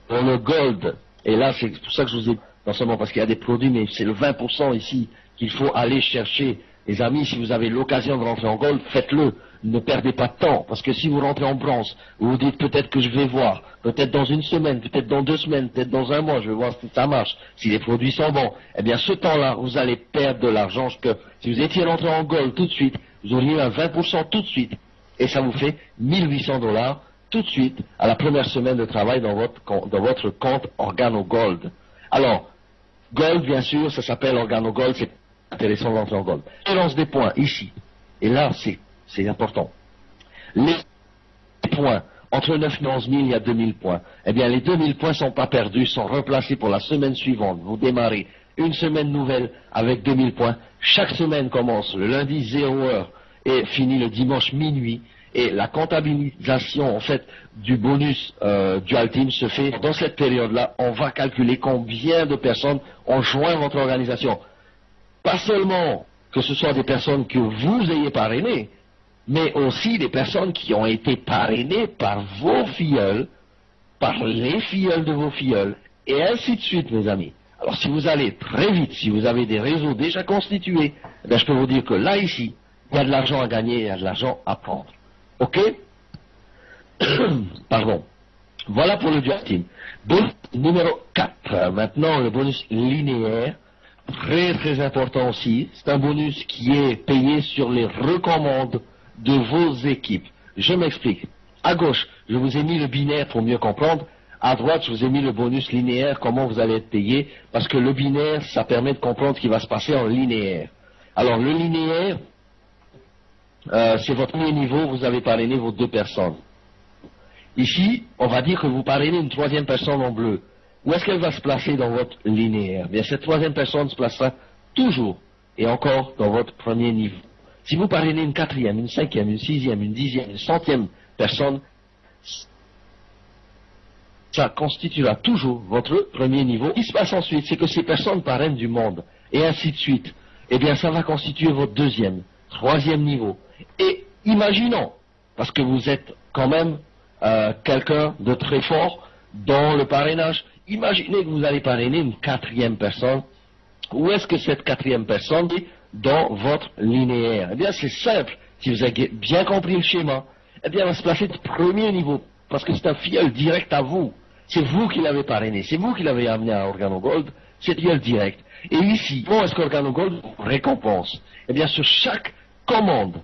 le gold, et là, c'est pour ça que je vous ai, non seulement parce qu'il y a des produits, mais c'est le 20% ici qu'il faut aller chercher. Les amis, si vous avez l'occasion de rentrer en gold, faites-le. Ne perdez pas de temps, parce que si vous rentrez en bronze, vous vous dites peut-être que je vais voir, peut-être dans une semaine, peut-être dans 2 semaines, peut-être dans un mois, je vais voir si ça marche, si les produits sont bons. Eh bien, ce temps-là, vous allez perdre de l'argent, que si vous étiez rentré en gold tout de suite, vous auriez un 20% tout de suite, et ça vous fait 1800 $ tout de suite à la première semaine de travail dans votre compte OrganoGold. Alors, gold, bien sûr, ça s'appelle OrganoGold, c'est intéressant d'entrer en gold. Je lance des points ici, et là, c'est important. Les points, entre 9 000 et 11 000, il y a 2000 points. Eh bien, les 2000 points ne sont pas perdus, sont replacés pour la semaine suivante. Vous démarrez une semaine nouvelle avec 2000 points. Chaque semaine commence le lundi 0h et finit le dimanche minuit. Et la comptabilisation, en fait, du bonus Dual Team se fait dans cette période-là. On va calculer combien de personnes ont joint votre organisation. Pas seulement que ce soit des personnes que vous ayez parrainées, mais aussi des personnes qui ont été parrainées par vos filleuls, par les filleuls de vos filleuls, et ainsi de suite, mes amis. Alors, si vous allez très vite, si vous avez des réseaux déjà constitués, eh bien, je peux vous dire que là, ici, il y a de l'argent à gagner, il y a de l'argent à prendre. OK? Pardon. Voilà pour le Dual Team. Bonus numéro 4. Maintenant, le bonus linéaire. Très, très important aussi. C'est un bonus qui est payé sur les recommandes de vos équipes. Je m'explique. À gauche, je vous ai mis le binaire pour mieux comprendre. À droite, je vous ai mis le bonus linéaire, comment vous allez être payé. Parce que le binaire, ça permet de comprendre ce qui va se passer en linéaire. Alors, le linéaire, c'est votre premier niveau, vous avez parrainé vos 2 personnes. Ici, on va dire que vous parrainez une 3e personne en bleu. Où est-ce qu'elle va se placer dans votre linéaire? Bien, cette 3e personne se placera toujours et encore dans votre premier niveau. Si vous parrainez une 4e, une 5e, une 6e, une 10e, une 100e personne, ça constituera toujours votre premier niveau. Ce qui se passe ensuite, c'est que ces personnes parrainent du monde, et ainsi de suite. Eh bien, ça va constituer votre 2e, 3e niveau. Et imaginons, parce que vous êtes quand même quelqu'un de très fort dans le parrainage, imaginez que vous allez parrainer une 4e personne. Où est-ce que cette 4e personne est dans votre linéaire? Eh bien, c'est simple. Si vous avez bien compris le schéma, eh bien, elle va se placer de premier niveau, parce que c'est un filleul direct à vous. C'est vous qui l'avez parrainé, c'est vous qui l'avez amené à OrganoGold, c'est filleul direct. Et ici, comment est-ce qu'OrganoGold vous récompense? Eh bien, sur chaque commande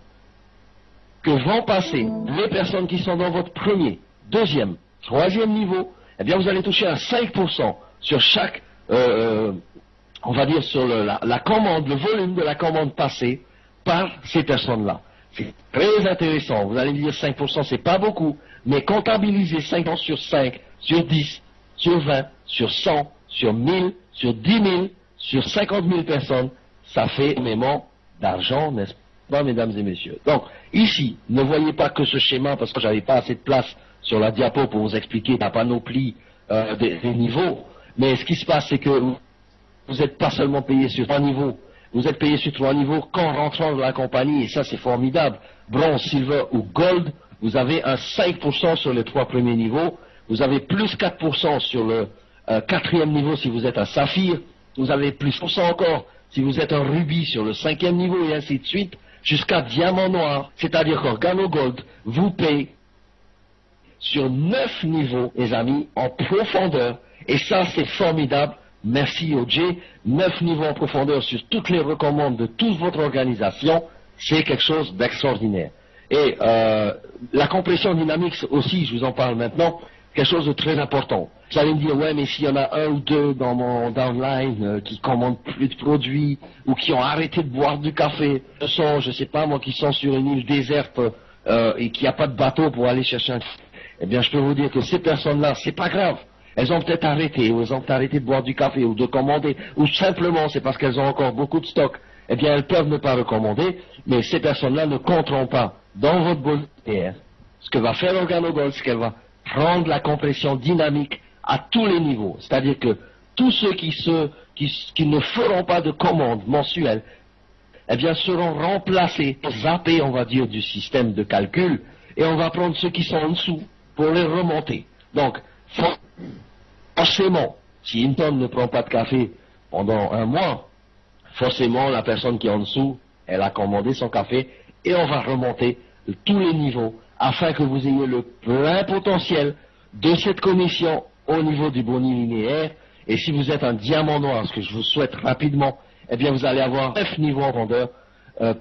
que vont passer les personnes qui sont dans votre premier, 2e, 3e niveau, eh bien, vous allez toucher à 5% sur chaque, on va dire, sur la commande, le volume de la commande passée par ces personnes-là. C'est très intéressant. Vous allez me dire 5%, c'est pas beaucoup, mais comptabiliser 5% sur 5, sur 10, sur 20, sur 100, sur 1000, sur 10 000, sur 50 000 personnes, ça fait énormément d'argent, n'est-ce pas, mesdames et messieurs. Donc, ici, ne voyez pas que ce schéma, parce que j'avais pas assez de place sur la diapo pour vous expliquer la panoplie des niveaux, mais ce qui se passe, c'est que vous n'êtes pas seulement payé sur 3 niveaux, vous êtes payé sur 3 niveaux qu'en rentrant dans la compagnie, et ça c'est formidable. Bronze, silver ou gold, vous avez un 5% sur les 3 premiers niveaux, vous avez plus 4% sur le 4e niveau si vous êtes un saphir, vous avez plus % encore si vous êtes un rubis sur le 5e niveau, et ainsi de suite, jusqu'à diamant noir, c'est-à-dire qu'Organo Gold vous paye sur 9 niveaux, les amis, en profondeur, et ça c'est formidable. Merci OJ, 9 niveaux en profondeur sur toutes les recommandes de toute votre organisation, c'est quelque chose d'extraordinaire. Et la compression dynamique aussi, je vous en parle maintenant, quelque chose de très important. Vous allez me dire, ouais, mais s'il y en a un ou deux dans mon downline qui commandent plus de produits, ou qui ont arrêté de boire du café, ce sont, je sais pas moi, qui sont sur une île déserte et qui a pas de bateau pour aller chercher un... Eh bien, je peux vous dire que ces personnes-là, c'est pas grave. Elles ont peut-être arrêté, ou elles ont arrêté de boire du café, ou de commander, ou simplement c'est parce qu'elles ont encore beaucoup de stock. Eh bien, elles peuvent ne pas recommander, mais ces personnes-là ne compteront pas dans votre bonnière. Ce que va faire Organo Gold, c'est qu'elle va prendre la compression dynamique à tous les niveaux. C'est-à-dire que tous ceux qui ne feront pas de commandes mensuelles, eh bien, seront remplacés, zappés, on va dire, du système de calcul, et on va prendre ceux qui sont en dessous pour les remonter. Donc, forcément, si une tonne ne prend pas de café pendant un mois, forcément la personne qui est en dessous, elle a commandé son café et on va remonter tous les niveaux afin que vous ayez le plein potentiel de cette commission au niveau du boni linéaire. Et si vous êtes un diamant noir, ce que je vous souhaite rapidement, eh bien vous allez avoir 9 niveaux en vendeur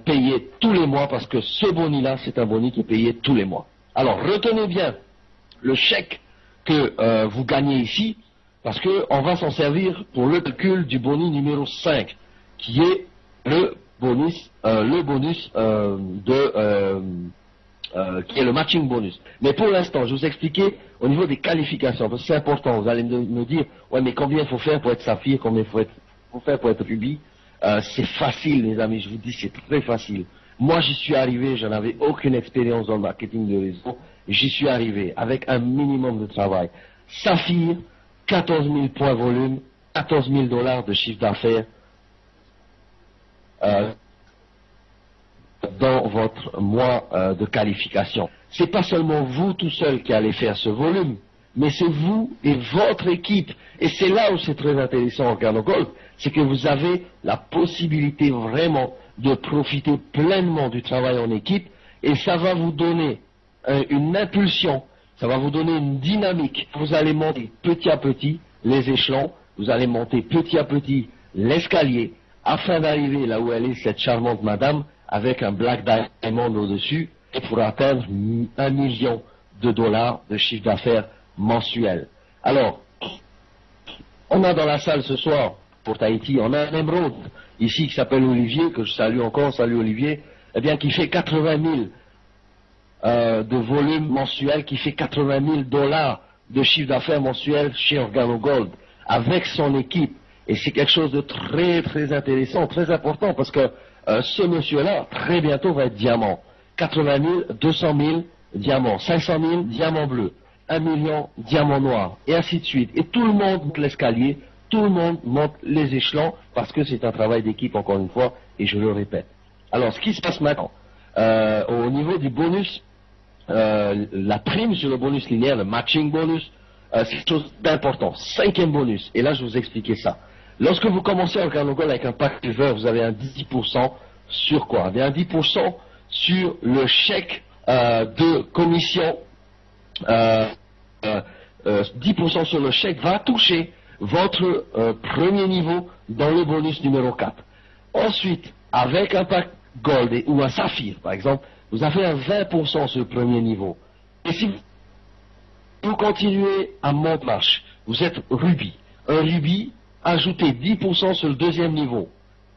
payés tous les mois, parce que ce boni-là, c'est un boni qui est payé tous les mois. Alors retenez bien le chèque que vous gagnez ici, parce qu'on va s'en servir pour le calcul du boni numéro 5, qui est le bonus, qui est le matching bonus. Mais pour l'instant, je vous expliquais au niveau des qualifications, parce que c'est important. Vous allez me dire, ouais, mais combien il faut faire pour être saphir, combien il faut faire pour être rubis? C'est facile, les amis, je vous dis, c'est très facile. Moi, j'y suis arrivé, je n'avais aucune expérience dans le marketing de réseau. J'y suis arrivé avec un minimum de travail. Saphir, 14 000 points volume, 14 000 $ de chiffre d'affaires dans votre mois de qualification. C'est pas seulement vous tout seul qui allez faire ce volume, mais c'est vous et votre équipe. Et c'est là où c'est très intéressant Organo Gold, c'est que vous avez la possibilité vraiment de profiter pleinement du travail en équipe, et ça va vous donner une impulsion, ça va vous donner une dynamique. Vous allez monter petit à petit les échelons, vous allez monter petit à petit l'escalier, afin d'arriver là où elle est, cette charmante madame, avec un Black Diamond au-dessus, et pour atteindre 1 million de $ de chiffre d'affaires mensuel. Alors, on a dans la salle ce soir, pour Tahiti, on a un émeraude, ici, qui s'appelle Olivier, que je salue encore, salut Olivier, eh bien, qui fait 80 000 de volume mensuel, qui fait 80 000 $ de chiffre d'affaires mensuel chez Organo Gold, avec son équipe. Et c'est quelque chose de très très intéressant, très important, parce que ce monsieur-là, très bientôt, va être diamant. 80 000, 200 000 diamants, 500 000 diamants bleus, 1 million diamants noirs, et ainsi de suite. Et tout le monde monte l'escalier, tout le monde monte les échelons, parce que c'est un travail d'équipe, encore une fois, et je le répète. Alors, ce qui se passe maintenant, au niveau du bonus, la prime sur le bonus linéaire, le matching bonus, c'est quelque chose d'important. 5e bonus, et là je vous expliquais ça. Lorsque vous commencez Organo Gold avec un pack silver, vous avez un 10% sur quoi? Eh bien, un 10% sur le chèque de commission. 10% sur le chèque va toucher votre premier niveau dans le bonus numéro 4. Ensuite, avec un pack gold ou un saphir, par exemple, vous avez un 20% sur le premier niveau. Et si vous continuez à monter marche, vous êtes rubis. Un rubis, ajoutez 10% sur le deuxième niveau.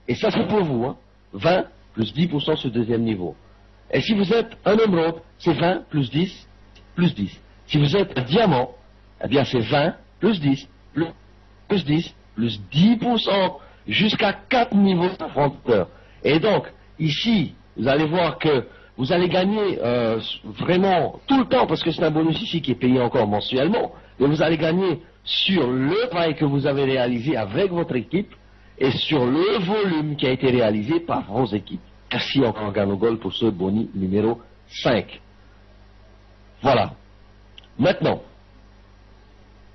Et ça, c'est pour vous, hein. 20 plus 10% sur le deuxième niveau. Et si vous êtes un émeraude, c'est 20 plus 10 plus 10. Si vous êtes un diamant, eh bien c'est 20 plus 10 plus 10 plus 10% jusqu'à 4 niveaux de profondeur. Et donc, ici, vous allez voir que vous allez gagner vraiment tout le temps, parce que c'est un bonus ici qui est payé encore mensuellement, mais vous allez gagner sur le travail que vous avez réalisé avec votre équipe et sur le volume qui a été réalisé par vos équipes. Merci encore OrganoGold pour ce boni numéro 5. Voilà. Maintenant,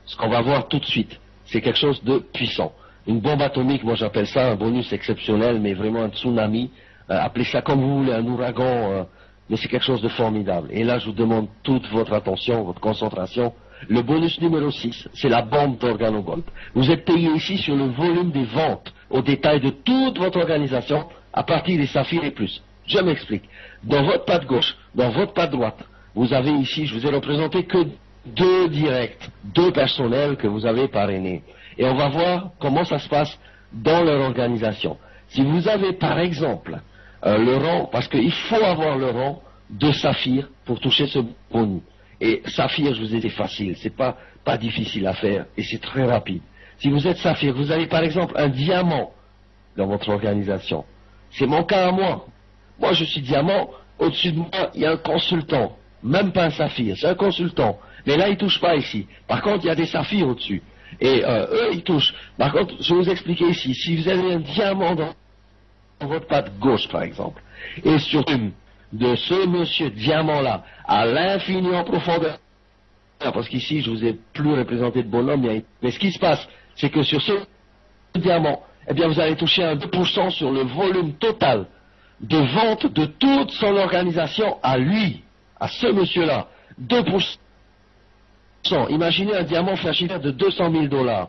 ce qu'on va voir tout de suite, c'est quelque chose de puissant. Une bombe atomique, moi j'appelle ça un bonus exceptionnel, mais vraiment un tsunami. Appelez ça comme vous voulez, un ouragan, mais c'est quelque chose de formidable. Et là, je vous demande toute votre attention, votre concentration. Le bonus numéro 6, c'est la bombe d'OrganoGold. Vous êtes payé ici sur le volume des ventes, au détail de toute votre organisation, à partir des saphirs et plus. Je m'explique. Dans votre patte gauche, dans votre patte droite, vous avez ici, je vous ai représenté que 2 directs, 2 personnels que vous avez parrainés. Et on va voir comment ça se passe dans leur organisation. Si vous avez par exemple le rang, parce qu'il faut avoir le rang de saphir pour toucher ce bonus. Et saphir, je vous ai dit facile, c'est pas difficile à faire et c'est très rapide. Si vous êtes saphir, vous avez par exemple un diamant dans votre organisation. C'est mon cas à moi. Moi je suis diamant, au-dessus de moi il y a un consultant, même pas un saphir, c'est un consultant. Mais là il touche pas ici. Par contre il y a des saphirs au-dessus. Et eux ils touchent. Par contre, je vais vous expliquer ici, si vous avez un diamant dans votre patte gauche par exemple, et sur une de ce monsieur diamant-là, à l'infini en profondeur, parce qu'ici je vous ai plus représenté de bonhomme, mais ce qui se passe, c'est que sur ce diamant, eh bien vous allez toucher un 2% sur le volume total de vente de toute son organisation à lui, à ce monsieur-là. 2%. Imaginez un diamant fait un chiffre de 200 000 $.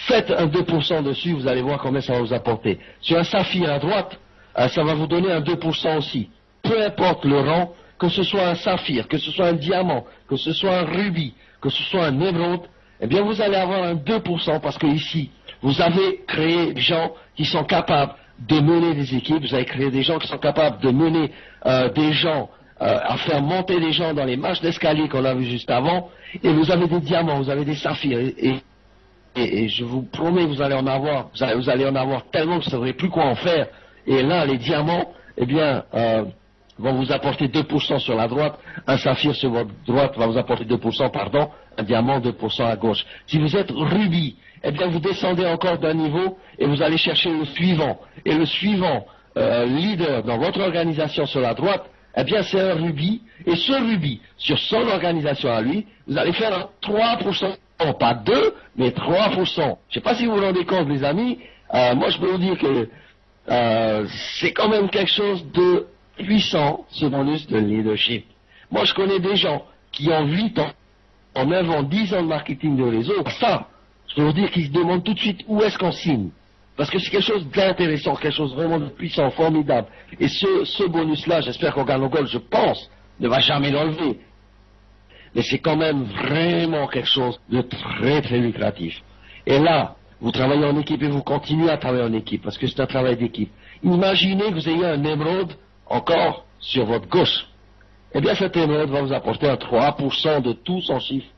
Faites un 2% dessus, vous allez voir combien ça va vous apporter. Sur un saphir à droite, ça va vous donner un 2% aussi. Peu importe le rang, que ce soit un saphir, que ce soit un diamant, que ce soit un rubis, que ce soit un émeraude, eh bien vous allez avoir un 2% parce que ici, vous avez créé des gens qui sont capables de mener des équipes, vous avez créé des gens qui sont capables de mener des gens, à faire monter des gens dans les marches d'escalier qu'on a vu juste avant, et vous avez des diamants, vous avez des saphirs, et je vous promets, vous allez en avoir, vous allez en avoir tellement que vous ne saurez plus quoi en faire. Et là, les diamants, eh bien, vont vous apporter 2% sur la droite, un saphir sur votre droite va vous apporter 2%, pardon, un diamant 2% à gauche. Si vous êtes rubis, eh bien, vous descendez encore d'un niveau et vous allez chercher le suivant. Et le suivant, leader dans votre organisation sur la droite, eh bien, c'est un rubis. Et ce rubis, sur son organisation à lui, vous allez faire un 3%. Non, pas 2, mais 3%. Je ne sais pas si vous vous rendez compte, les amis. Moi, je peux vous dire que c'est quand même quelque chose de puissant, ce bonus de leadership. Moi, je connais des gens qui ont 8 ans, en 9 ans, 10 ans de marketing de réseau. Ça, je peux vous dire qu'ils se demandent tout de suite où est-ce qu'on signe. Parce que c'est quelque chose d'intéressant, quelque chose vraiment de puissant, formidable. Et ce bonus-là, j'espère qu'OrganoGold, je pense, ne va jamais l'enlever. Mais c'est quand même vraiment quelque chose de très très lucratif. Et là, vous travaillez en équipe et vous continuez à travailler en équipe, parce que c'est un travail d'équipe. Imaginez que vous ayez un émeraude encore sur votre gauche. Eh bien, cet émeraude va vous apporter un 3% de tout son chiffre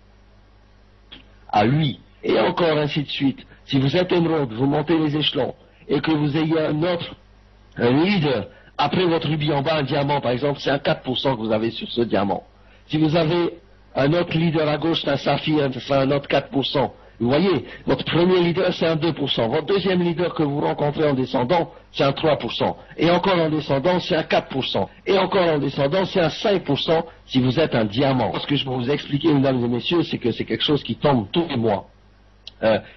à lui. Et encore ainsi de suite. Si vous êtes émeraude, vous montez les échelons, et que vous ayez un leader, après votre rubis en bas, un diamant par exemple, c'est un 4% que vous avez sur ce diamant. Si vous avez un autre leader à gauche, c'est un saphir, c'est un autre 4%. Vous voyez, votre premier leader, c'est un 2%. Votre deuxième leader que vous rencontrez en descendant, c'est un 3%. Et encore en descendant, c'est un 4%. Et encore en descendant, c'est un 5% si vous êtes un diamant. Ce que je peux vous expliquer, mesdames et messieurs, c'est que c'est quelque chose qui tombe tous les mois.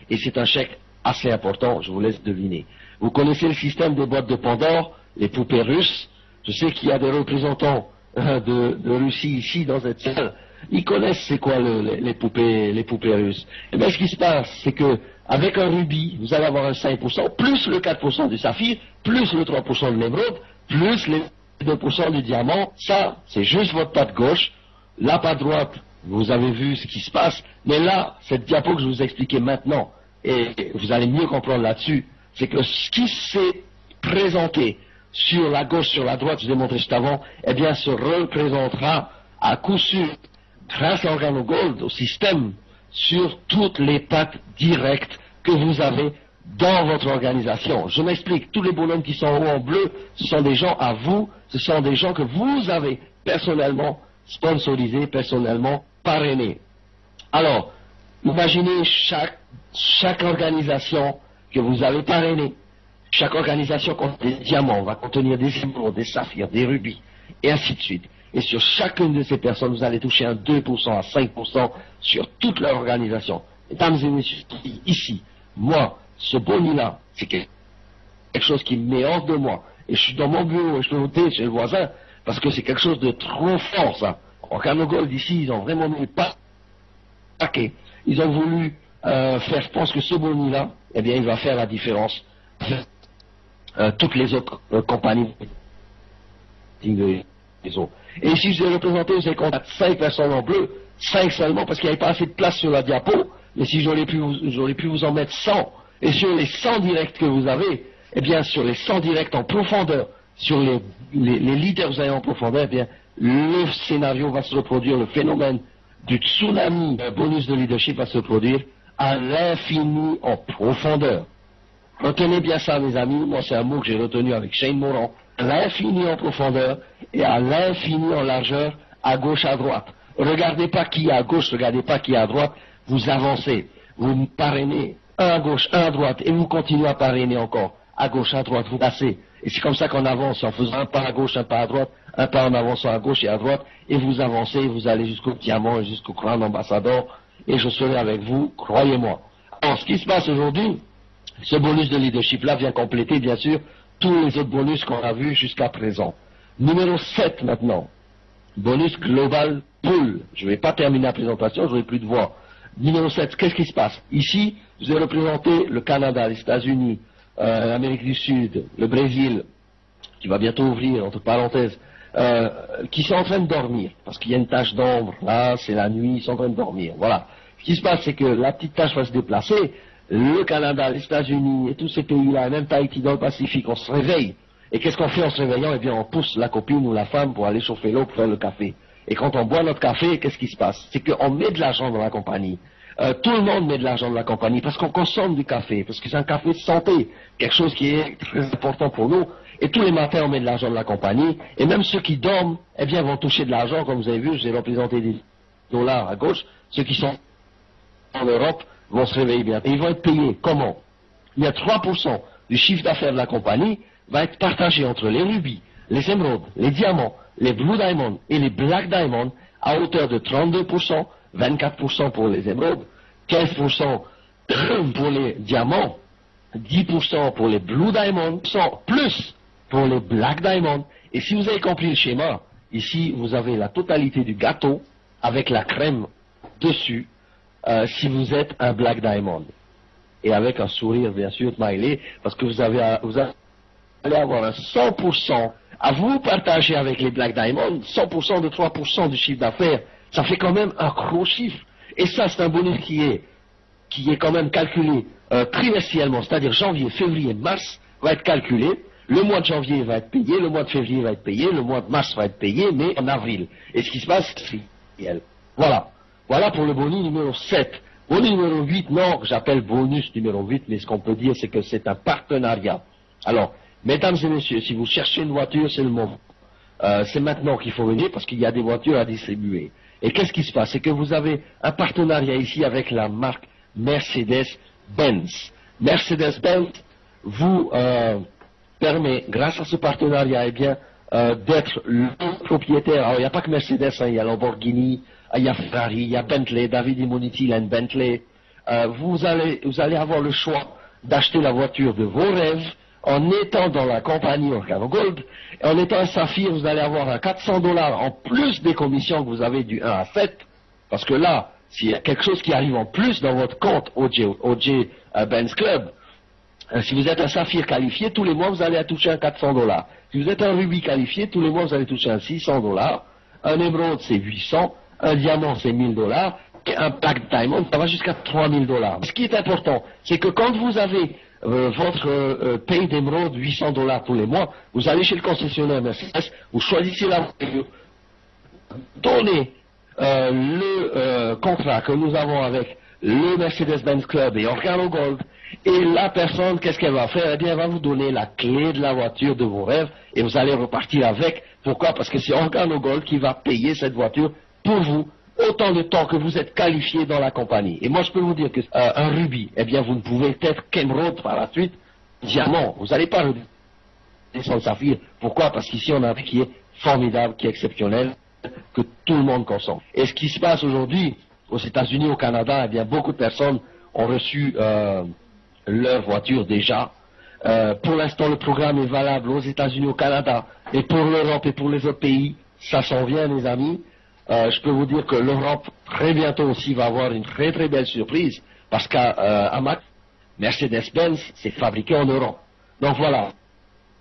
Et c'est un chèque assez important, je vous laisse deviner. Vous connaissez le système des boîtes de Pandore, les poupées russes. Je sais qu'il y a des représentants de Russie ici dans cette salle. Ils connaissent c'est quoi les poupées russes. Et bien ce qui se passe, c'est que avec un rubis, vous allez avoir un 5%, plus le 4% du saphir, plus le 3% de l'émeraude, plus les 2% du diamant. Ça, c'est juste votre patte gauche. La patte droite, vous avez vu ce qui se passe. Mais là, cette diapo que je vous ai expliqué maintenant, et vous allez mieux comprendre là-dessus, c'est que ce qui s'est présenté sur la gauche, sur la droite, je vous ai montré juste avant, eh bien, se représentera à coup sûr, grâce à OrganoGold, au système, sur toutes les pattes directes que vous avez dans votre organisation. Je m'explique, tous les bonhommes qui sont en haut en bleu, ce sont des gens à vous, ce sont des gens que vous avez personnellement sponsorisés, personnellement parrainés. Alors, imaginez chaque organisation que vous avez parrainée. Chaque organisation contient des diamants, va contenir des émeraudes, des saphirs, des rubis, et ainsi de suite. Et sur chacune de ces personnes, vous allez toucher un 2% à 5% sur toute leur organisation. Mesdames et messieurs, ici, moi, ce boni-là, c'est quelque chose qui me met hors de moi. Et je suis dans mon bureau et je peux voter chez le voisin, parce que c'est quelque chose de trop fort, ça. En Canogold, ici, ils ont vraiment mis le paquet. Ils ont voulu faire, je pense que ce boni-là, eh bien, il va faire la différence. Toutes les autres compagnies. Et ici, je vais représenter, vous avez compté 5 personnes en bleu, 5 seulement, parce qu'il n'y avait pas assez de place sur la diapo, mais si j'aurais pu vous en mettre 100, et sur les 100 directs que vous avez, eh bien, sur les 100 directs en profondeur, sur les leaders que vous avez en profondeur, eh bien, le scénario va se reproduire, le phénomène du tsunami bonus de leadership va se produire à l'infini en profondeur. Retenez bien ça, mes amis, moi c'est un mot que j'ai retenu avec Shane Moran, à l'infini en profondeur et à l'infini en largeur, à gauche, à droite. Regardez pas qui est à gauche, regardez pas qui est à droite, vous avancez, vous parrainez un à gauche, un à droite, et vous continuez à parrainer encore, à gauche, à droite, vous passez. Et c'est comme ça qu'on avance, en faisant un pas à gauche, un pas à droite, un pas en avançant à gauche et à droite, et vous avancez, vous allez jusqu'au diamant et jusqu'au crown ambassadeur, et je serai avec vous, croyez-moi. Alors, ce qui se passe aujourd'hui, ce bonus de leadership-là vient compléter, bien sûr, tous les autres bonus qu'on a vus jusqu'à présent. Numéro 7 maintenant. Bonus global pool. Je ne vais pas terminer la présentation, je n'aurai plus de voix. Numéro 7, qu'est-ce qui se passe? Ici, vous avez représenté le Canada, les États-Unis, l'Amérique du Sud, le Brésil, qui va bientôt ouvrir, entre parenthèses, qui sont en train de dormir, parce qu'il y a une tache d'ombre, là, c'est la nuit, ils sont en train de dormir. Voilà. Ce qui se passe, c'est que la petite tache va se déplacer, le Canada, les États-Unis et tous ces pays-là, et même Tahiti dans le Pacifique, on se réveille. Et qu'est-ce qu'on fait en se réveillant? Eh bien, on pousse la copine ou la femme pour aller chauffer l'eau pour faire le café. Et quand on boit notre café, qu'est-ce qui se passe? C'est qu'on met de l'argent dans la compagnie. Tout le monde met de l'argent dans la compagnie parce qu'on consomme du café, parce que c'est un café de santé, quelque chose qui est très important pour nous. Et tous les matins, on met de l'argent dans la compagnie. Et même ceux qui dorment, eh bien, vont toucher de l'argent. Comme vous avez vu, je vous ai représenté des dollars à gauche. Ceux qui sont en Europe vont se réveiller bien. Et ils vont être payés. Comment? Il y a 3% du chiffre d'affaires de la compagnie va être partagé entre les rubis, les émeraudes, les diamants, les blue diamonds et les black diamonds à hauteur de 32%, 24% pour les émeraudes, 15% pour les diamants, 10% pour les blue diamonds, plus pour les black diamonds. Et si vous avez compris le schéma, ici vous avez la totalité du gâteau avec la crème dessus, si vous êtes un black diamond. Et avec un sourire bien sûr smiley, parce que vous allez avoir un 100% à vous partager avec les black diamonds, 100% de 3% du chiffre d'affaires, ça fait quand même un gros chiffre. Et ça c'est un bonus qui est quand même calculé trimestriellement, c'est-à-dire janvier, février, mars va être calculé. Le mois de janvier va être payé, le mois de février va être payé, le mois de mars va être payé, mais en avril. Et ce qui se passe, c'est trimestriel. Voilà. Voilà pour le bonus numéro 7. Bonus numéro 8, non, j'appelle bonus numéro 8, mais ce qu'on peut dire, c'est que c'est un partenariat. Alors, mesdames et messieurs, si vous cherchez une voiture, c'est le moment. C'est maintenant qu'il faut venir parce qu'il y a des voitures à distribuer. Et qu'est-ce qui se passe? C'est que vous avez un partenariat ici avec la marque Mercedes-Benz. Mercedes-Benz vous permet, grâce à ce partenariat, eh bien, d'être le propriétaire. Alors, il n'y a pas que Mercedes, hein, il y a Lamborghini, il y a Ferrari, il y a Bentley, David Immoniti, il a une Bentley. Vous allez avoir le choix d'acheter la voiture de vos rêves en étant dans la compagnie Canogold. Et en étant un saphir, vous allez avoir un $400 en plus des commissions que vous avez du 1 à 7. Parce que là, s'il y a quelque chose qui arrive en plus dans votre compte OJ Benz Club, si vous êtes un saphir qualifié, tous les mois vous allez toucher un $400. Si vous êtes un rubis qualifié, tous les mois vous allez toucher un $600. Un émeraude c'est 800. Un diamant c'est $1000. Et un black diamond ça va jusqu'à $3000. Ce qui est important, c'est que quand vous avez votre paye d'émeraude $800 tous les mois, vous allez chez le concessionnaire Mercedes, vous choisissez la voiture, donnez le contrat que nous avons avec le Mercedes-Benz Club et Organo Gold, et la personne, qu'est-ce qu'elle va faire? Eh bien, elle va vous donner la clé de la voiture de vos rêves, et vous allez repartir avec. Pourquoi? Parce que c'est Organo Gold qui va payer cette voiture pour vous, autant de temps que vous êtes qualifié dans la compagnie. Et moi, je peux vous dire que un rubis, eh bien, vous ne pouvez être qu'émeraude par la suite, diamant. Vous n'allez pas descendre saphir. Pourquoi? Parce qu'ici, on a un prix qui est formidable, qui est exceptionnel, que tout le monde consomme. Et ce qui se passe aujourd'hui, aux États-Unis, au Canada, eh bien, beaucoup de personnes ont reçu leur voiture déjà. Pour l'instant, le programme est valable aux États-Unis, au Canada, et pour l'Europe et pour les autres pays, ça s'en vient, les amis. Je peux vous dire que l'Europe, très bientôt aussi, va avoir une très très belle surprise, parce qu'à Mercedes-Benz, c'est fabriqué en Europe. Donc voilà,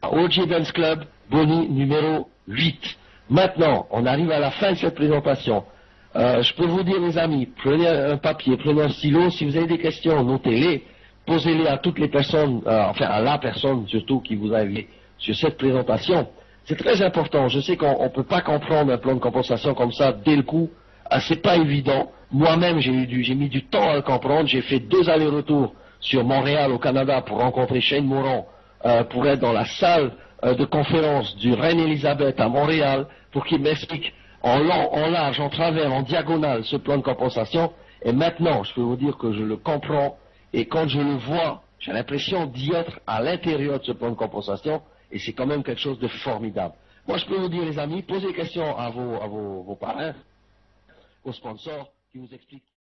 OG Benz Club, Boni numéro 8. Maintenant, on arrive à la fin de cette présentation. Je peux vous dire, les amis, prenez un papier, prenez un stylo, si vous avez des questions, notez-les, posez-les à toutes les personnes, enfin à la personne surtout qui vous a invité sur cette présentation. C'est très important, je sais qu'on ne peut pas comprendre un plan de compensation comme ça dès le coup, c'est pas évident. Moi-même, j'ai mis du temps à le comprendre, j'ai fait 2 allers-retours sur Montréal au Canada pour rencontrer Shane Moran, pour être dans la salle de conférence du Reine-Élisabeth à Montréal, pour qu'il m'explique en long, en large, en travers, en diagonale ce plan de compensation. Et maintenant, je peux vous dire que je le comprends, et quand je le vois, j'ai l'impression d'y être à l'intérieur de ce plan de compensation, et c'est quand même quelque chose de formidable. Moi, je peux vous dire, les amis, posez des questions à vos parrains, aux sponsors, qui vous expliquent.